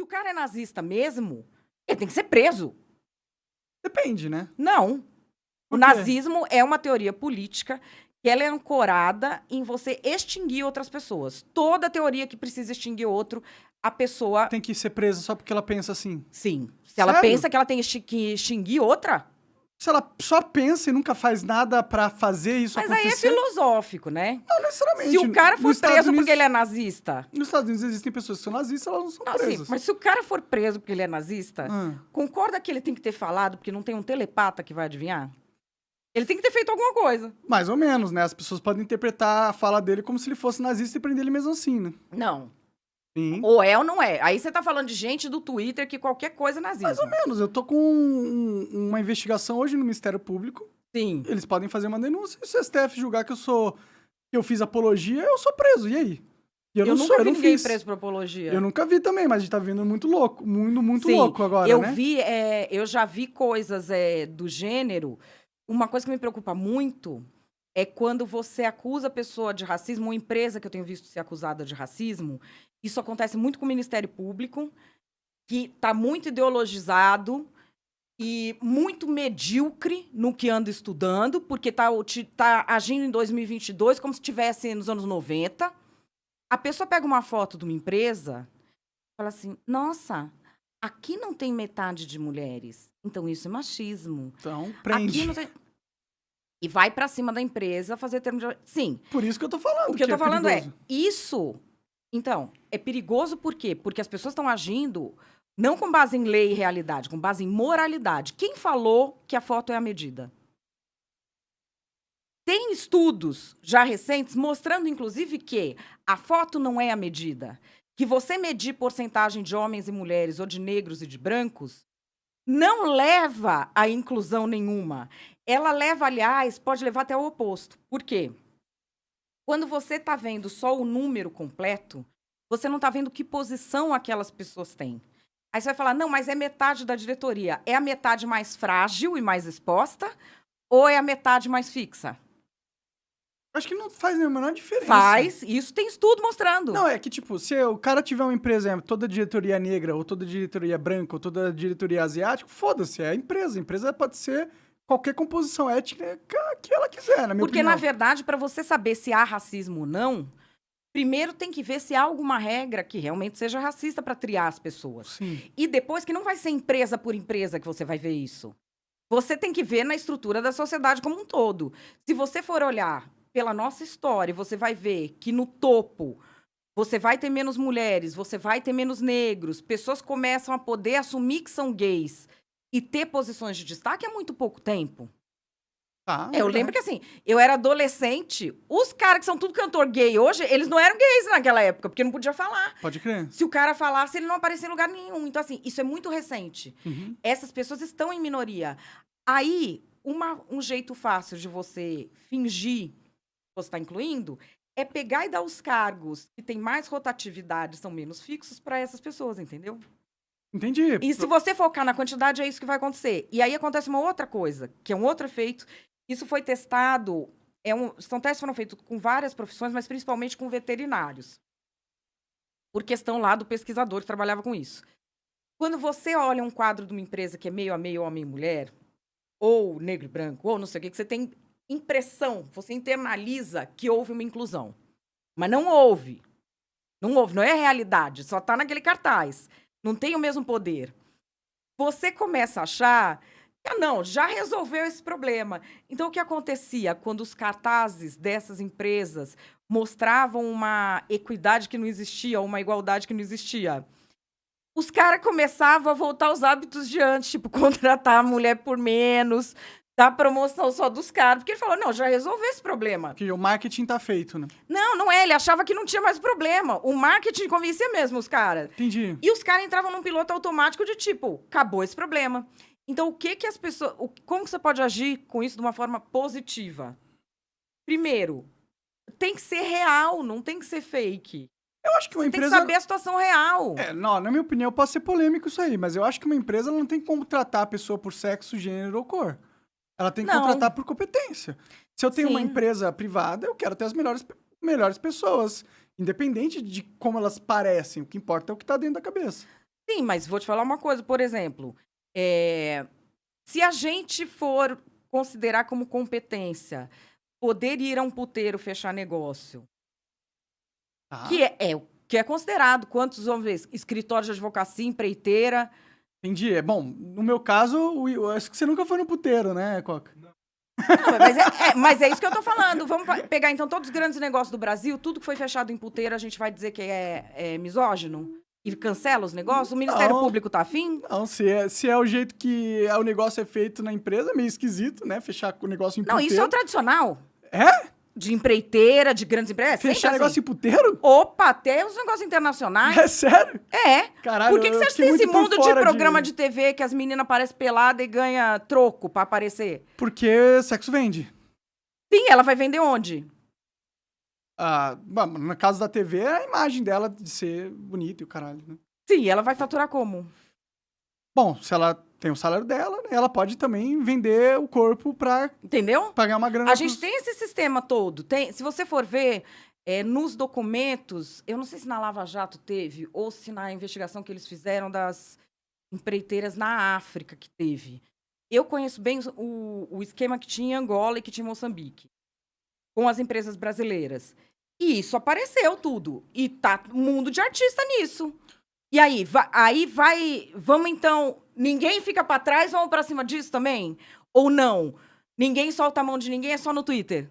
o cara é nazista mesmo, ele tem que ser preso. Depende, né? Não. Por O quê? nazismo é uma teoria política que ela é ancorada em você extinguir outras pessoas. Toda teoria que precisa extinguir outro, a pessoa... Tem que ser presa só porque ela pensa assim. Sim. Se ela Sério? pensa que ela tem que extinguir outra... Se ela só pensa e nunca faz nada pra fazer isso Mas aí é acontecer... filosófico, né? Não necessariamente. Se o cara for Nos Estados preso Unidos- porque ele é nazista... Nos Estados Unidos existem pessoas que são nazistas, elas não são Não, assim, presas. mas se o cara for preso porque ele é nazista, concorda que ele tem que ter falado porque não tem um telepata que vai adivinhar? Ele tem que ter feito alguma coisa. Mais ou menos, né? As pessoas podem interpretar a fala dele como se ele fosse nazista e prender ele mesmo assim, né? Não. Sim. Ou é ou não é. Aí você tá falando de gente do Twitter que qualquer coisa é nazismo. Mais ou menos. Eu tô com uma investigação hoje no Ministério Público. Sim. Eles podem fazer uma denúncia. E se o STF julgar que eu fiz apologia, eu sou preso. E aí? E Eu não nunca sou, vi eu não ninguém fiz. preso por apologia. Eu nunca vi também, mas a gente tá vendo muito louco. Muito Sim, louco agora, eu né? eu já vi coisas do gênero. Uma coisa que me preocupa muito é quando você acusa a pessoa de racismo, uma empresa que eu tenho visto ser acusada de racismo. Isso acontece muito com o Ministério Público, que está muito ideologizado e muito medíocre no que anda estudando, porque tá agindo em 2022 como se estivesse nos anos 90. A pessoa pega uma foto de uma empresa e fala assim, nossa, aqui não tem metade de mulheres, então isso é machismo. Então, prende. Aqui não tem... E vai pra cima da empresa fazer termo de... Sim. Por isso que eu tô falando. O que eu tô falando perigoso. isso... Então, é perigoso por quê? Porque as pessoas estão agindo não com base em lei e realidade, com base em moralidade. Quem falou que a foto é a medida? Tem estudos já recentes mostrando, inclusive, que a foto não é a medida. Que você medir porcentagem de homens e mulheres ou de negros e de brancos não leva a inclusão nenhuma. Ela leva, aliás, pode levar até o oposto. Por quê? Quando você está vendo só o número completo, você não está vendo que posição aquelas pessoas têm. Aí você vai falar, não, mas é metade da diretoria. É a metade mais frágil e mais exposta ou é a metade mais fixa? Acho que não faz a menor diferença. Faz. Isso tem estudo mostrando. Não, é que, tipo, se o cara tiver uma empresa, toda diretoria negra, ou toda diretoria branca, ou toda diretoria asiática, foda-se, é a empresa. A empresa pode ser qualquer composição étnica que ela quiser, na minha Porque, opinião. na verdade, para você saber se há racismo ou não, primeiro tem que ver se há alguma regra que realmente seja racista para triar as pessoas. Sim. E depois que não vai ser empresa por empresa que você vai ver isso. Você tem que ver na estrutura da sociedade como um todo. Se você for olhar pela nossa história, você vai ver que no topo você vai ter menos mulheres, você vai ter menos negros, pessoas começam a poder assumir que são gays e ter posições de destaque há muito pouco tempo. Tá, Eu lembro que, assim, eu era adolescente, os caras que são tudo cantor gay hoje, eles não eram gays naquela época, porque não podia falar. Pode crer. Se o cara falasse, ele não aparecia em lugar nenhum. Então, assim, isso é muito recente. Uhum. Essas pessoas estão em minoria. Aí, um jeito fácil de você fingir que você está incluindo é pegar e dar os cargos que têm mais rotatividade, são menos fixos, para essas pessoas, entendeu? Entendi. E se você focar na quantidade, é isso que vai acontecer. E aí acontece uma outra coisa, que é um outro efeito. Isso foi testado, são testes que foram feitos com várias profissões, mas principalmente com veterinários. Por questão lá do pesquisador que trabalhava com isso. Quando você olha um quadro de uma empresa que é meio a meio homem e mulher, ou negro e branco, ou não sei o que você tem impressão, você internaliza que houve uma inclusão. Mas não houve. Não houve, não é realidade, só está naquele cartaz. Não tem o mesmo poder. Você começa a achar que, não, já resolveu esse problema. Então, o que acontecia quando os cartazes dessas empresas mostravam uma equidade que não existia, uma igualdade que não existia? Os caras começavam a voltar aos hábitos de antes, tipo, contratar a mulher por menos, dar promoção só dos caras. Porque ele falou, não, já resolveu esse problema. Porque o marketing tá feito, né? Não é. Ele achava que não tinha mais problema. O marketing convencia mesmo os caras. Entendi. E os caras entravam num piloto automático de tipo, acabou esse problema. Então, o que as pessoas... Como você pode agir com isso de uma forma positiva? Primeiro, tem que ser real, não tem que ser fake. Eu acho que uma Você empresa... tem que saber a situação real. Não, na minha opinião, pode ser polêmico isso aí, mas eu acho que uma empresa não tem como tratar a pessoa por sexo, gênero ou cor. Ela tem que Não. contratar por competência. Se eu tenho uma Sim. empresa privada, eu quero ter as melhores pessoas, independente de como elas parecem. O que importa é o que tá dentro da cabeça. Sim, mas vou te falar uma coisa, por exemplo, se a gente for considerar como competência poder ir a um puteiro fechar negócio, Tá. que é considerado, quantos, vamos ver, escritório de advocacia, empreiteira. Entendi. Bom, no meu caso, eu acho que você nunca foi no puteiro, né, Coca? Não, mas é isso que eu tô falando. Vamos pegar, então, todos os grandes negócios do Brasil, tudo que foi fechado em puteiro, a gente vai dizer que é misógino? E cancela os negócios? O Ministério Não. Público tá afim? Não, se é o jeito que o negócio é feito na empresa, é meio esquisito, né? Fechar o negócio em Não, puteiro. isso é o tradicional. É? De empreiteira, de grandes empresas. Fechar sempre negócio assim. em puteiro? Opa, até os negócios internacionais. É sério? É. Caralho, Por que eu você fiquei tem esse muito por mundo de fora programa de TV que as meninas aparecem pelada e ganha troco pra aparecer? Porque sexo vende. Sim, ela vai vender onde? Ah, bom, no caso da TV, é a imagem dela de ser bonita e o caralho, né? Sim, ela vai faturar como? Bom, se ela tem o salário dela, né, ela pode também vender o corpo pra Entendeu? pagar uma grana. A gente tem esse sistema todo. Se você for ver, nos documentos, eu não sei se na Lava Jato teve, ou se na investigação que eles fizeram das empreiteiras na África que teve. Eu conheço bem o esquema que tinha em Angola e que tinha em Moçambique, com as empresas brasileiras. E isso apareceu tudo. E tá um mundo de artista nisso. E aí, vamos então, ninguém fica pra trás, vamos pra cima disso também? Ou não? Ninguém solta a mão de ninguém, é só no Twitter.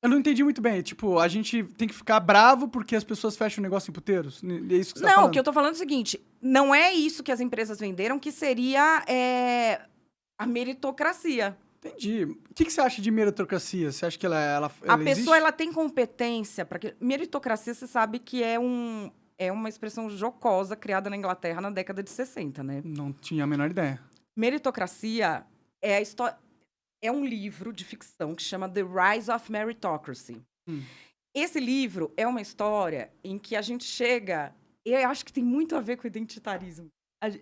Eu não entendi muito bem. Tipo, a gente tem que ficar bravo porque as pessoas fecham o negócio em puteiros? É isso que você tá Não, falando? o que eu tô falando é o seguinte, não é isso que as empresas venderam, que seria a meritocracia. Entendi. O que você acha de meritocracia? Você acha que ela A existe? pessoa, ela tem competência para que... Meritocracia, você sabe que é uma expressão jocosa criada na Inglaterra na década de 60, né? Não tinha a menor ideia. Meritocracia é a história... É um livro de ficção que chama The Rise of Meritocracy. Esse livro é uma história em que a gente chega... Eu acho que tem muito a ver com o identitarismo.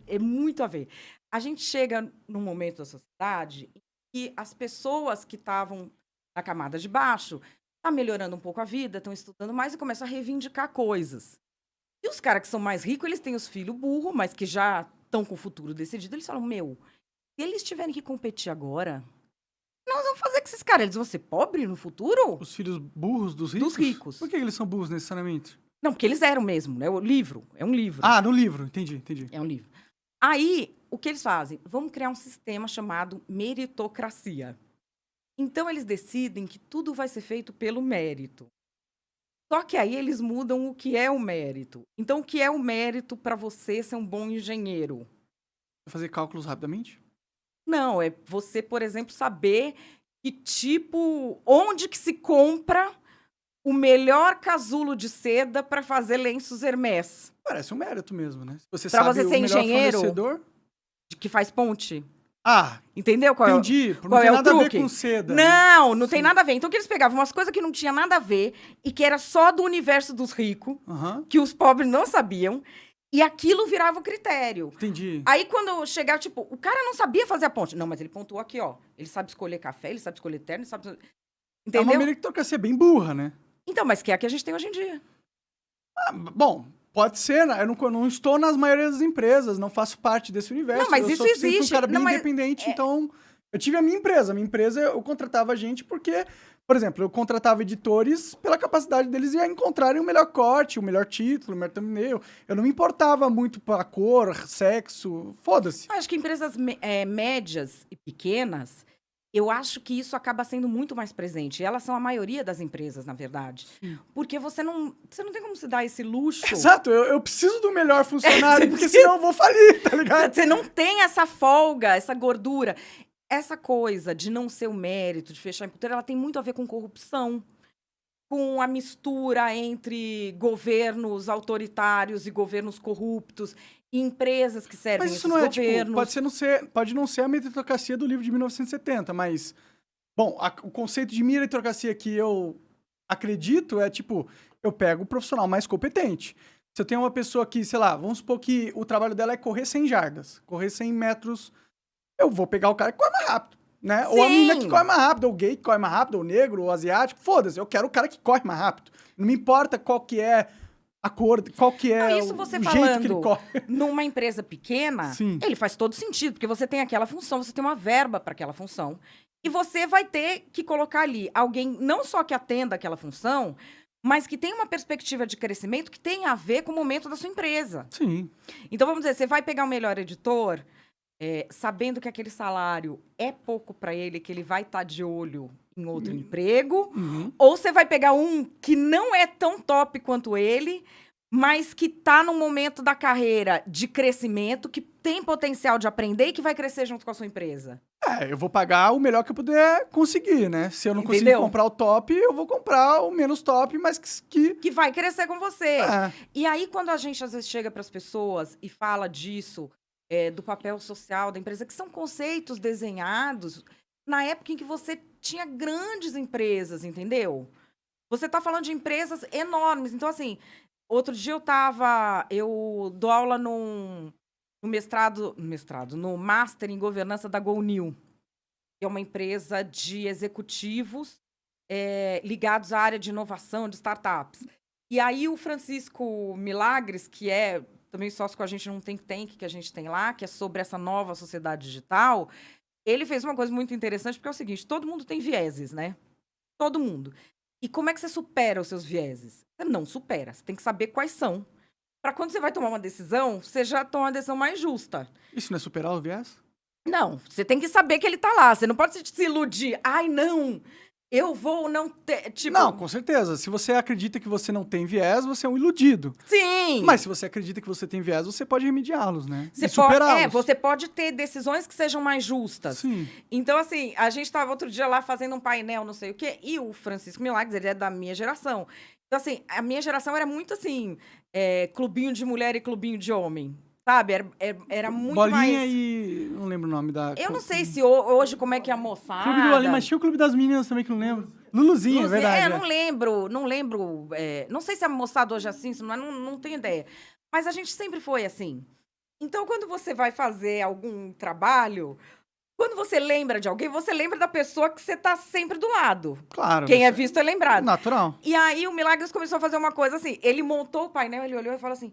É muito a ver. A gente chega num momento da sociedade em que as pessoas que estavam na camada de baixo estão melhorando um pouco a vida, estão estudando mais e começam a reivindicar coisas. E os caras que são mais ricos, eles têm os filhos burros, mas que já estão com o futuro decidido. Eles falam, se eles tiverem que competir agora, nós vamos fazer com esses caras. Eles vão ser pobres no futuro? Os filhos burros dos ricos? Dos ricos. Por que eles são burros necessariamente? Não, porque eles eram mesmo, né? O livro, é um livro. Ah, no livro. Entendi. É um livro. Aí, o que eles fazem? Vamos criar um sistema chamado meritocracia. Então, eles decidem que tudo vai ser feito pelo mérito. Só que aí eles mudam o que é o mérito. Então, o que é o mérito para você ser um bom engenheiro? Vou fazer cálculos rapidamente? Não, é você, por exemplo, saber onde que se compra o melhor casulo de seda para fazer lenços Hermès. Parece um mérito mesmo, né? Se você Pra sabe você ser o melhor engenheiro, fornecedor... que faz ponte. Ah, Entendeu qual entendi. qual Não tem é o nada a ver truque? com seda. Não tem Sim. nada a ver. Então, que eles pegavam umas coisas que não tinha nada a ver e que era só do universo dos ricos, Aham, que os pobres não sabiam, e aquilo virava o critério. entendi. Aí, quando chegava, tipo, o cara não sabia fazer a ponte. Não, mas ele pontuou aqui, ó. Ele sabe escolher café, ele sabe escolher terno, ele sabe... É uma Entendeu? meritocracia bem burra, né? Então, mas que é a que a gente tem hoje em dia. Ah, bom, pode ser, né? Eu não estou nas maioria das empresas, não faço parte desse universo. Não, mas eu isso sempre fui um existe. cara bem Não, mas independente, então... Eu tive a minha empresa. A minha empresa, eu contratava gente porque... Por exemplo, eu contratava editores pela capacidade deles de encontrarem o melhor corte, o melhor título, o melhor thumbnail. Eu não me importava muito pra cor, sexo, foda-se. Eu acho que empresas médias e pequenas, eu acho que isso acaba sendo muito mais presente. E elas são a maioria das empresas, na verdade. Porque você não tem como se dar esse luxo. Exato, eu preciso do melhor funcionário, porque senão eu vou falir, tá ligado? Você não tem essa folga, essa gordura. Essa coisa de não ser o mérito, de fechar em puteiro, ela tem muito a ver com corrupção, com a mistura entre governos autoritários e governos corruptos, e empresas que servem Mas isso esses não é, governos. tipo, pode não ser a meritocracia do livro de 1970, mas... Bom, o conceito de meritocracia que eu acredito é, tipo, eu pego o profissional mais competente. Se eu tenho uma pessoa que, sei lá, vamos supor que o trabalho dela é correr 100 jardas, correr 100 metros... Eu vou pegar o cara que corre mais rápido, né? Sim. Ou a menina que corre mais rápido, ou o gay que corre mais rápido, ou o negro, ou o asiático. Foda-se, eu quero o cara que corre mais rápido. Não me importa qual que é a cor, qual que é Isso você o jeito que ele falando corre. numa empresa pequena, Sim. ele faz todo sentido, porque você tem aquela função, você tem uma verba para aquela função, e você vai ter que colocar ali alguém não só que atenda aquela função, mas que tem uma perspectiva de crescimento que tem a ver com o momento da sua empresa. Sim. Então, vamos dizer, você vai pegar o melhor editor, sabendo que aquele salário é pouco para ele, que ele vai estar de olho em outro emprego, ou você vai pegar um que não é tão top quanto ele, mas que está num momento da carreira de crescimento, que tem potencial de aprender e que vai crescer junto com a sua empresa. Eu vou pagar o melhor que eu puder conseguir, né? Se eu não conseguir comprar o top, eu vou comprar o menos top, mas que vai crescer com você. É. E aí, quando a gente, às vezes, chega para as pessoas e fala disso, do papel social da empresa, que são conceitos desenhados na época em que você tinha grandes empresas, entendeu? Você está falando de empresas enormes. Então, assim, outro dia eu dou aula no Master em Governança da GoNew, que é uma empresa de executivos ligados à área de inovação, de startups. E aí o Francisco Milagres, que é também sócio com a gente num think tank que a gente tem lá, que é sobre essa nova sociedade digital, ele fez uma coisa muito interessante, porque é o seguinte, todo mundo tem vieses, né? Todo mundo. E como é que você supera os seus vieses? Você não supera, você tem que saber quais são. Para quando você vai tomar uma decisão, você já toma uma decisão mais justa. Isso não é superar o viés? Não, você tem que saber que ele tá lá. Você não pode se iludir. Ai, não, eu vou não ter... Tipo... Não, com certeza. Se você acredita que você não tem viés, você é um iludido. Sim! Mas se você acredita que você tem viés, você pode remediá-los, né? Você e superá-los. Você pode ter decisões que sejam mais justas. Sim. Então, assim, a gente estava outro dia lá fazendo um painel, não sei o quê, e o Francisco Milagres, ele é da minha geração. Então, assim, a minha geração era muito assim, clubinho de mulher e clubinho de homem. Sabe? Era muito Bolinha mais... e... Não lembro o nome da... Eu não sei se hoje como é que é a moçada... Clube do Bolinha, mas tinha o Clube das Meninas também, que não lembro. Luluzinha, é verdade. Não lembro. Não sei se a moçada hoje é assim, não tenho ideia. Mas a gente sempre foi assim. Então, quando você vai fazer algum trabalho, quando você lembra de alguém, você lembra da pessoa que você tá sempre do lado. Claro. Quem é visto é lembrado. Natural. E aí o Milagres começou a fazer uma coisa assim, ele montou o painel, ele olhou e falou assim,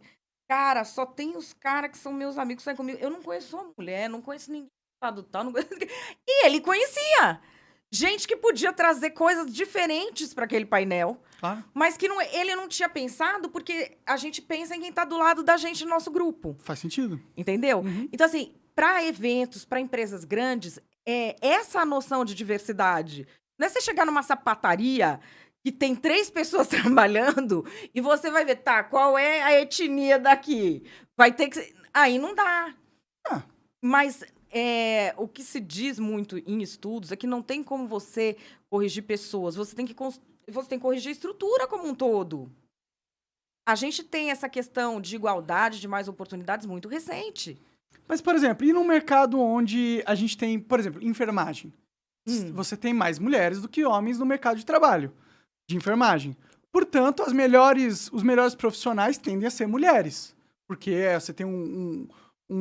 cara, só tem os caras que são meus amigos, que saem comigo. Eu não conheço uma mulher, não conheço ninguém do tal, não conheço ninguém. E ele conhecia gente que podia trazer coisas diferentes para aquele painel, mas que ele não tinha pensado, porque a gente pensa em quem tá do lado da gente no nosso grupo. Faz sentido. Entendeu? Então, assim, para eventos, para empresas grandes, essa noção de diversidade. Não é você chegar numa sapataria que tem 3 pessoas trabalhando e você vai ver, tá, qual é a etnia daqui? Vai ter que... Aí não dá. Mas o que se diz muito em estudos é que não tem como você corrigir pessoas. Você tem que corrigir a estrutura como um todo. A gente tem essa questão de igualdade, de mais oportunidades muito recente. Mas, por exemplo, e num mercado onde a gente tem, por exemplo, enfermagem? Você tem mais mulheres do que homens no mercado de trabalho de enfermagem. Portanto, os melhores profissionais tendem a ser mulheres. Porque você tem um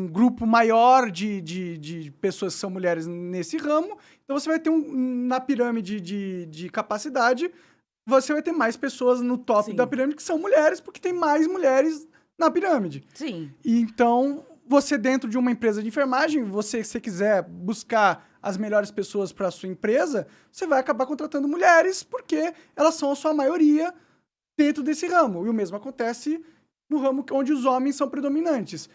grupo maior de pessoas que são mulheres nesse ramo. Então, você vai ter na pirâmide de capacidade, você vai ter mais pessoas no top da pirâmide que são mulheres, porque tem mais mulheres na pirâmide. Sim. E então, você dentro de uma empresa de enfermagem, se você quiser buscar as melhores pessoas para a sua empresa, você vai acabar contratando mulheres, porque elas são a sua maioria dentro desse ramo. E o mesmo acontece no ramo onde os homens são predominantes.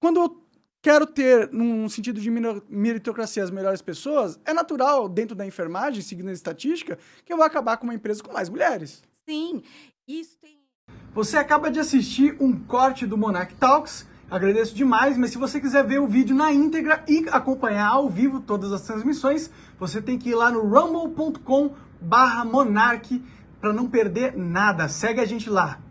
Quando eu quero ter, num sentido de meritocracia, as melhores pessoas, é natural, dentro da enfermagem, seguindo a estatística, que eu vou acabar com uma empresa com mais mulheres. Sim, isso tem... Você acaba de assistir um corte do Monarch Talks. Agradeço demais, mas se você quiser ver o vídeo na íntegra e acompanhar ao vivo todas as transmissões, você tem que ir lá no rumble.com/monarch para não perder nada. Segue a gente lá.